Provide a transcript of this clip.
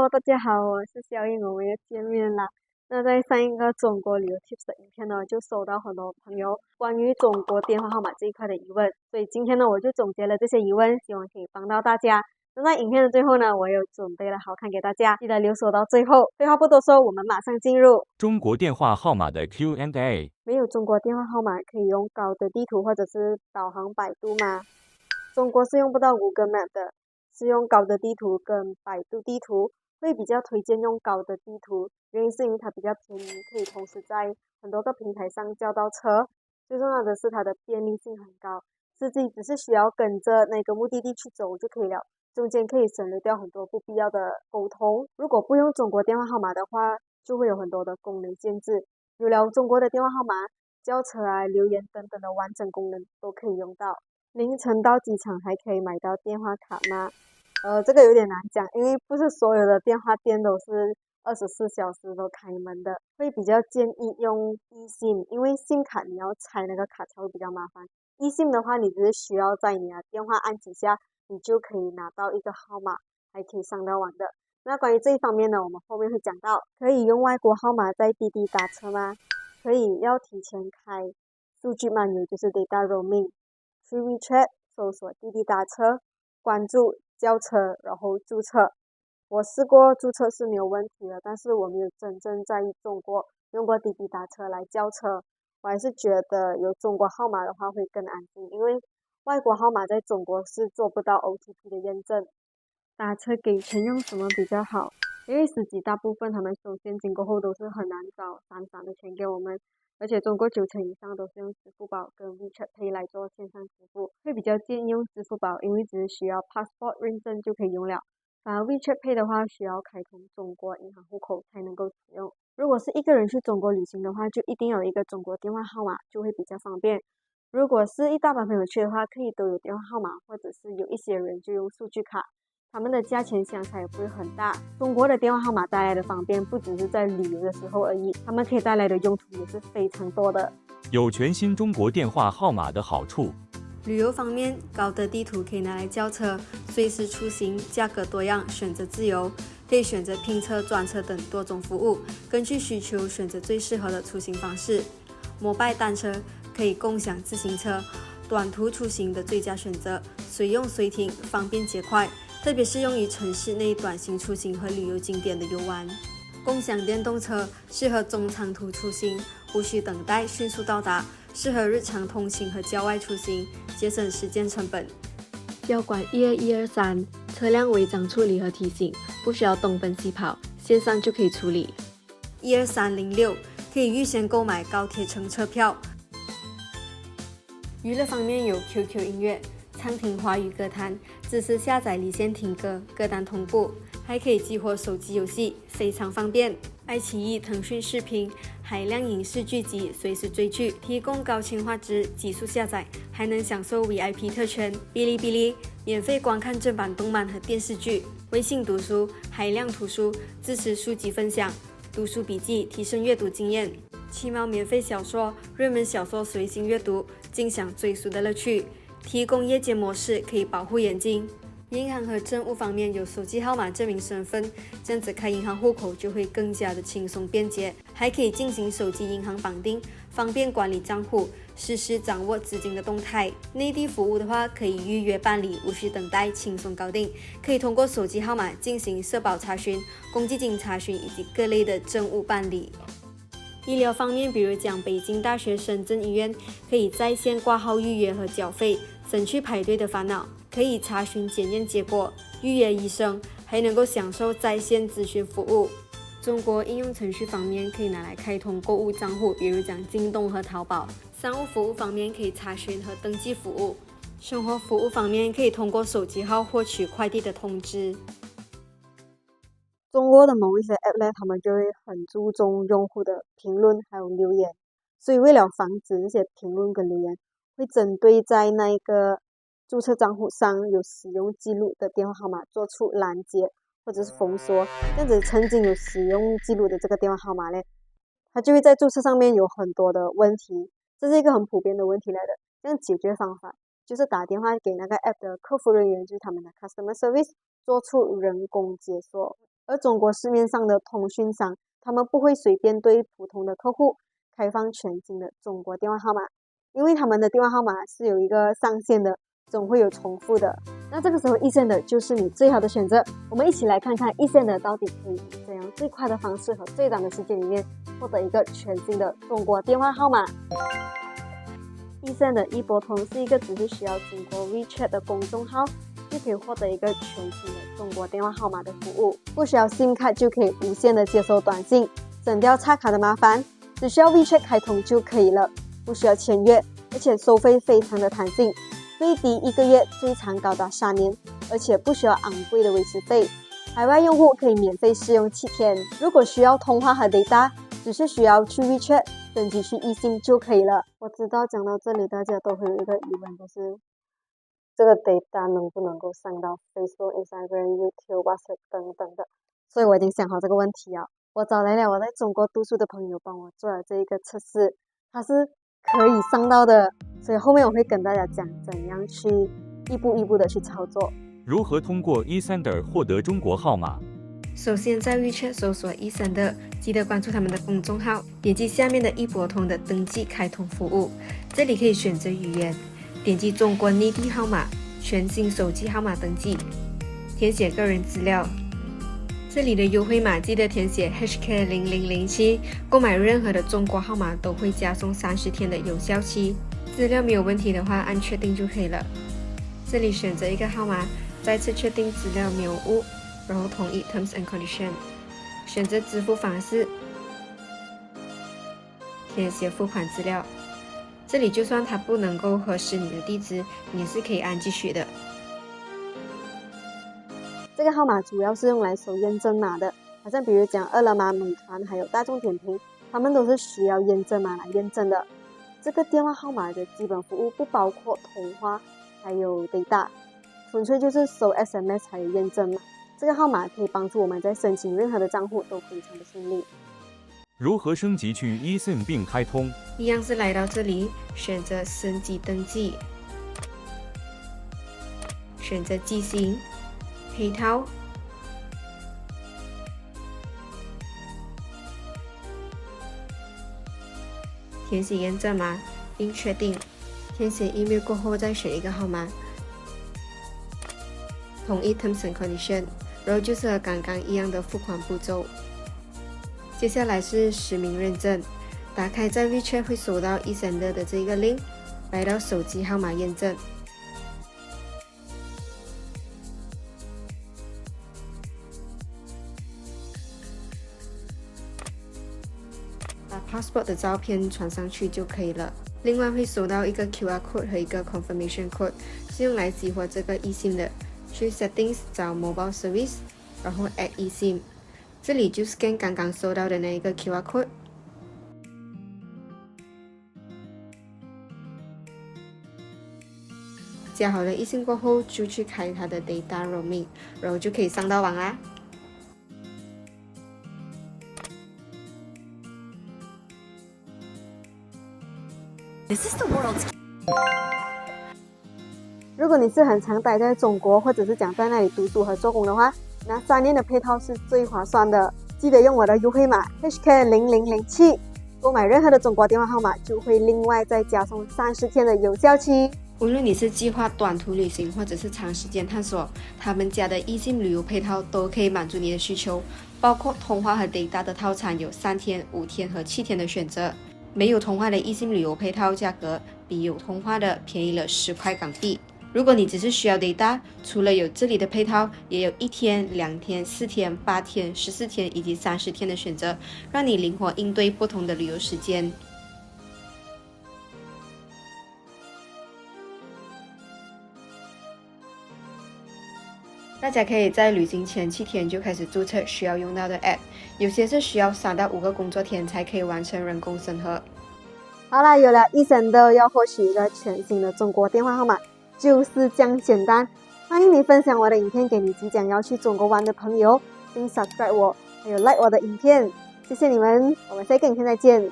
Hello，大家好，我是小颖，我们又见面啦。那在上一个中国旅游 tips 的影片呢，就收到很多朋友关于中国电话号码这一块的疑问，所以今天呢，我就总结了这些疑问，希望可以帮到大家。那在影片的最后呢，我有准备了好看给大家，记得留守到最后。废话不多说，我们马上进入中国电话号码的 Q&A。没有中国电话号码可以用高德地图或者是导航百度吗？中国是用不到 Google Map 的，是用高德地图跟百度地图，会比较推荐用高德地图，原因是因为它比较便宜，可以同时在很多个平台上叫到车。最重要的是它的便利性很高，司机只是需要跟着那个目的地去走就可以了，中间可以省略掉很多不必要的沟通。如果不用中国电话号码的话，就会有很多的功能限制。有了中国的电话号码，叫车啊、留言等等的完整功能都可以用到。凌晨到机场还可以买到电话卡吗？这个有点难讲，因为不是所有的电话店都是24小时都开门的，会比较建议用 eSIM，因为 SIM 卡你要拆那个卡才会比较麻烦。eSIM 的话，你只是需要在你的电话按几下，你就可以拿到一个号码，还可以上到网的。那关于这一方面呢，我们后面会讲到，可以用外国号码在滴滴打车吗？可以，要提前开数据漫游，就是 data roaming。去 WeChat 搜索滴滴打车，关注叫车，然后注册。我试过注册是没有问题的，但是我没有真正在中国用过滴滴打车来叫车。我还是觉得有中国号码的话会更安静，因为外国号码在中国是做不到 OTP 的验证。打车给钱用什么比较好？因为司机大部分他们收现金过后都是很难找散的钱给我们，而且中国90%以上都是用支付宝跟 WeChat Pay 来做线上支付，会比较建议用支付宝，因为只需要 passport 认证就可以用了。反而 WeChat Pay 的话，需要开通中国银行户口才能够使用。如果是一个人去中国旅行的话，就一定有一个中国电话号码，就会比较方便。如果是一大班朋友去的话，可以都有电话号码，或者是有一些人就用数据卡。他们的价钱相差也不会很大。中国的电话号码带来的方便，不只是在旅游的时候而已，他们可以带来的用途也是非常多的。有全新中国电话号码的好处。旅游方面，高德地图可以拿来叫车，随时出行，价格多样，选择自由，可以选择拼车、专车等多种服务，根据需求选择最适合的出行方式。摩拜单车可以共享自行车，短途出行的最佳选择，随用随停，方便捷快。特别适用于城市内短行出行和旅游景点的游玩。共享电动车适合中长途出行，无需等待，迅速到达，适合日常通勤和郊外出行，节省时间成本。交管12123，车辆违章处理和提醒，不需要东奔西跑，线上就可以处理。12306可以预先购买高铁乘车票。娱乐方面有 QQ 音乐。畅听华语歌坛，支持下载离线听歌，歌单同步，还可以激活手机游戏，非常方便。爱奇艺、腾讯视频、海量影视剧集，随时追剧，提供高清画质，极速下载，还能享受 VIP 特权。哔哩哔哩免费观看正版动漫和电视剧。微信读书，海量图书，支持书籍分享，读书笔记，提升阅读经验。奇猫免费小说，热门小说随心阅读，尽享追书的乐趣。提供夜间模式，可以保护眼睛。银行和政务方面有手机号码证明身份，这样子开银行户口就会更加的轻松便捷，还可以进行手机银行绑定，方便管理账户，实时掌握资金的动态。内地服务的话，可以预约办理，无需等待，轻松搞定。可以通过手机号码进行社保查询、公积金查询以及各类的政务办理。医疗方面，比如讲北京大学深圳医院可以在线挂号预约和缴费，省去排队的烦恼，可以查询检验结果、预约医生，还能够享受在线咨询服务。中国应用程序方面，可以拿来开通购物账户，比如讲京东和淘宝。商务服务方面，可以查询和登记服务。生活服务方面，可以通过手机号获取快递的通知。中国的某一些 app 呢，他们就会很注重用户的评论还有留言，所以为了防止这些评论跟留言，会针对在那个注册账户上有使用记录的电话号码做出拦截或者是封锁。这样子曾经有使用记录的这个电话号码呢，它就会在注册上面有很多的问题，这是一个很普遍的问题来的。这样解决方法就是打电话给那个 app 的客服人员，就是他们的 customer service，做出人工解锁。而中国市面上的通讯商，他们不会随便对普通的客户开放全新的中国电话号码，因为他们的电话号码是有一个上限的，总会有重复的。那这个时候eSend就是你最好的选择。我们一起来看看eSend到底可以以怎样最快的方式和最短的时间里面获得一个全新的中国电话号码。eSend的一拨通是一个只是需要经过 WeChat 的公众号就可以获得一个全新的中国电话号码的服务，不需要 SIM 卡就可以无限的接收短信，省掉插卡的麻烦，只需要 WeChat 开通就可以了，不需要签约，而且收费非常的弹性，最低1个月，最长高达3年，而且不需要昂贵的维持费。海外用户可以免费试用7天，如果需要通话和 data， 只是需要去 WeChat 登记去eSIM就可以了。我知道讲到这里大家都会有一个疑问，就是这个 data 能不能够上到 Facebook、Instagram、YouTube、WhatsApp 等等的，所以我已经想好这个问题了。我找来了我在中国读书的朋友帮我做了这一个测试，它是可以上到的，所以后面我会跟大家讲怎样去一步一步的去操作。如何通过eSend获得中国号码？首先在 WeChat 搜索eSend，记得关注他们的公众号，点击下面的一拨通的登记开通服务，这里可以选择语言，点击中国内地号码，全新手机号码登记，填写个人资料。这里的优惠码记得填写 HK0007， 购买任何的中国号码都会加送30天的有效期。资料没有问题的话，按确定就可以了。这里选择一个号码，再次确定资料没有误，然后同意 Terms and Conditions， 选择支付方式，填写付款资料。这里就算它不能够核实你的地址，你也是可以按继续的。这个号码主要是用来收验证码的，好像比如讲饿了么、美团还有大众点评，他们都是需要验证码来验证的。这个电话号码的基本服务不包括通话还有 data， 纯粹就是收 SMS 还有验证码。这个号码可以帮助我们在申请任何的账户都非常的顺利。如何升级去eSIM并开通？一样是来到这里，选择升级登记，选择机型、配套，填写验证码并确定，填写 email 过后再选一个号码，同意 Terms and Conditions， 然后就是和刚刚一样的付款步骤。接下来是实名认证，打开在 WeChat 会收到eSend的这个 link， 来到手机号码验证。把 passport 的照片传上去就可以了。另外会收到一个 QR code 和一个 confirmation code， 是用来激活这个 eSIM 的。去 settings 找 mobile service， 然后 add eSIM， 这里就 scan 刚刚收到的那一个 QR code。加好了eSIM过后，就去开它的 data roaming， 然后就可以上到网啦。如果你是很常待在中国，或者是讲在那里读书和做工的话，那3年的配套是最划算的。记得用我的优惠码 HK0007， 购买任何的中国电话号码就会另外再加送30天的有效期。无论你是计划短途旅行或者是长时间探索，他们家的eSIM旅游配套都可以满足你的需求，包括通话和 data 的套餐有3天、5天和7天的选择。没有通话的eSIM旅游配套价格比有通话的便宜了10块港币。如果你只是需要 data， 除了有这里的配套，也有1天、2天、4天、8天、14天以及30天的选择，让你灵活应对不同的旅游时间。大家可以在旅行前7天就开始注册需要用到的 App， 有些是需要3到5个工作天才可以完成人工审核。好啦，有了eSend要获取一个全新的中国电话号码，就是这样简单。欢迎你分享我的影片给你即将要去中国玩的朋友，并 subscribe 我，还有 like 我的影片。谢谢你们，我们下个影片再见。